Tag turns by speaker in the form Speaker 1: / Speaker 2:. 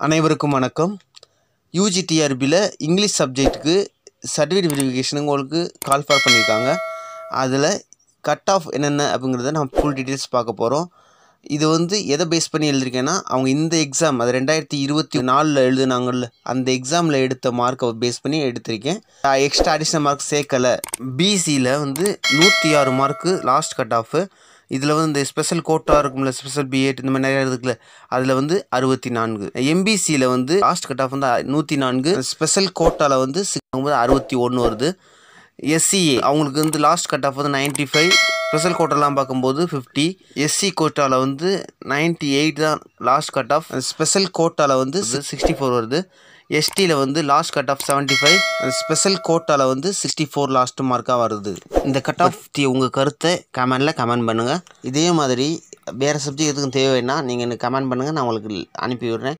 Speaker 1: அனைவருக்கும் வணக்கம். யூஜிடிஆர்பியில் இங்கிலீஷ் சப்ஜெக்ட்டுக்கு சர்டிஃபிகேட் வெரிஃபிகேஷனுக்கு உங்களுக்கு கால் ஃபார் பண்ணியிருக்காங்க. அதில் கட் ஆஃப் என்னென்ன அப்படிங்கிறத நம்ம ஃபுல் டீட்டெயில்ஸ் பார்க்க போகிறோம். இது எதை பேஸ் பண்ணி எழுதியிருக்கேன்னா, அவங்க இந்த எக்ஸாம் அது 2024 எழுதுனாங்கல்ல, அந்த எக்ஸாமில் எடுத்த மார்க்கை பேஸ் பண்ணி எடுத்திருக்கேன். எக்ஸ்ட்ரா அடிஷ்னல் மார்க் சேர்க்கலை. பிசியில் 106 மார்க்கு லாஸ்ட் கட் ஆஃபு. இதில் இந்த ஸ்பெஷல் கோட்டா இருக்கும்ல, ஸ்பெஷல் பிஎட் இந்த மாதிரி நிறையா இருக்குல்ல, அதில் 64. எம்பிசியில் லாஸ்ட் கட் ஆஃப் 104. ஸ்பெஷல் கோட்டாவில் 61 வருது. எஸ்சிஏ அவங்களுக்கு லாஸ்ட் கட் ஆஃப் 95. ஸ்பெஷல் கோட்டாலாம் பார்க்கும்போது 50. எஸ்சி கோட்டாவில் 98 தான் லாஸ்ட் கட் ஆஃப். ஸ்பெஷல் கோட்டாவில் 64 வருது. எஸ்டியில் லாஸ்ட் கட் ஆஃப் 75. ஸ்பெஷல் கோட்டாவில் 64 லாஸ்ட் மார்க்காக வருது. இந்த கட் ஆஃப் உங்கள் கருத்தை கமெண்ட் பண்ணுங்கள். இதே மாதிரி வேறு சப்ஜெக்ட் எதுக்கும் தேவைன்னா நீங்கள் எனக்கு கமெண்ட் பண்ணுங்கள், நான் உங்களுக்கு அனுப்பி விடுறேன்.